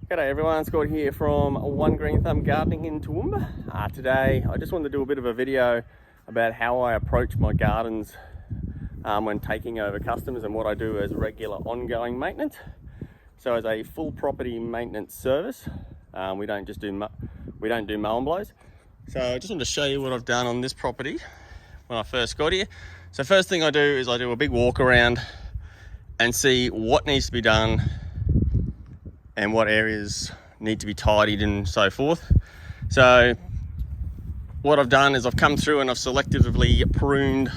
G'day everyone, Scotty here from One Green Thumb Gardening in Toowoomba. Today I just wanted to do a bit of a video about how I approach my gardens when taking over customers and what I do as regular ongoing maintenance. So as a full property maintenance service, we don't do mow and blows. So I just wanted to show you what I've done on this property when I first got here. So first thing I do is I do a big walk around and see what needs to be done and what areas need to be tidied and so forth. So what I've done is I've come through and I've selectively pruned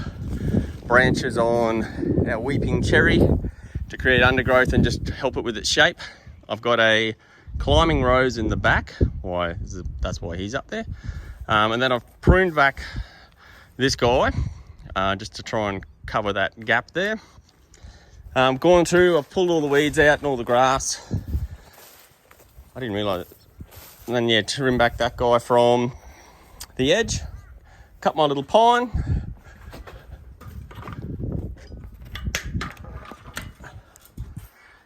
branches on our weeping cherry to create undergrowth and just help it with its shape. I've got a climbing rose in the back, that's why he's up there. And then I've pruned back this guy just to try and cover that gap there. Gone through, I've pulled all the weeds out and all the grass. I didn't realise it. And then yeah, trim back that guy from the edge. Cut my little pine.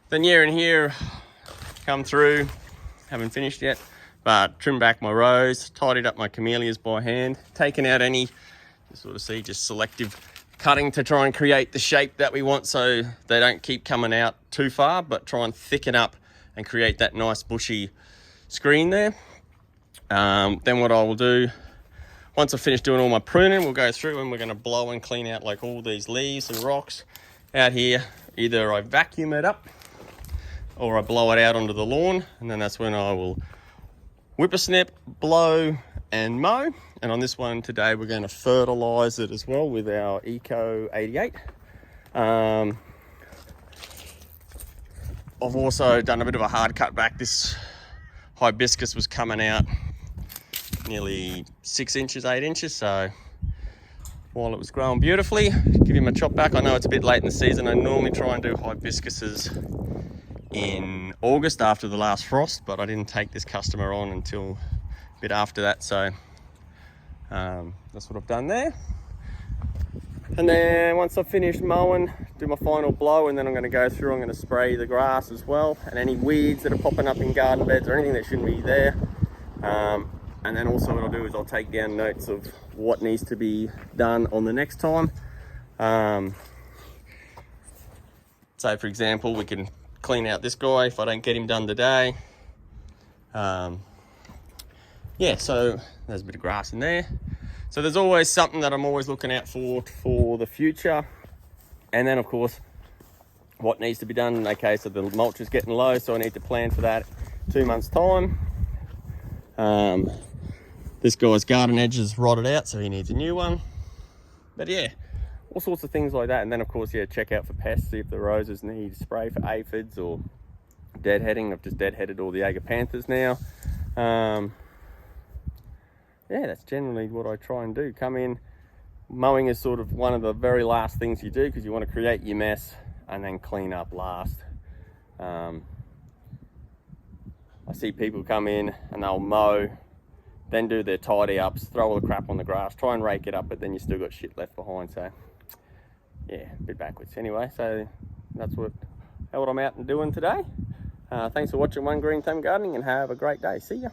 Then here and here, come through, haven't finished yet, but trim back my rose, tidied up my camellias by hand, taken out any, you sort of see, just selective cutting to try and create the shape that we want so they don't keep coming out too far, but try and thicken up and create that nice bushy screen there. Then what I will do, once I finish doing all my pruning, we'll go through and we're going to blow and clean out like all these leaves and rocks out here. Either I vacuum it up or I blow it out onto the lawn, and then that's when I will whip a snip, blow and mow. And on this one today we're going to fertilise it as well with our Eco 88. I've also done a bit of a hard cut back. This hibiscus was coming out nearly 6 inches, 8 inches. So while it was growing beautifully, give him a chop back. I know it's a bit late in the season. I normally try and do hibiscuses in August after the last frost, but I didn't take this customer on until a bit after that. So that's what I've done there. And then once I've finished mowing, do my final blow, and then I'm going to go through, I'm going to spray the grass as well, and any weeds that are popping up in garden beds or anything that shouldn't be there. And then also what I'll do is I'll take down notes of what needs to be done on the next time. So for example, we can clean out this guy if I don't get him done today. Yeah, so there's a bit of grass in there. So there's always something that I'm always looking out for the future. And then of course, what needs to be done. Okay, so the mulch is getting low, so I need to plan for that 2 months time. This guy's garden edge is rotted out, so he needs a new one. But yeah, all sorts of things like that. And then of course, yeah, check out for pests, see if the roses need spray for aphids or deadheading. I've just deadheaded all the agapanthus now. Yeah, that's generally what I try and do. Come in, mowing is sort of one of the very last things you do because you want to create your mess and then clean up last. I see people come in and they'll mow, then do their tidy ups, throw all the crap on the grass, try and rake it up, but then you still got shit left behind. So yeah, a bit backwards. Anyway, so that's what I'm out and doing today. Thanks for watching One Green Thumb Gardening, and have a great day. See ya.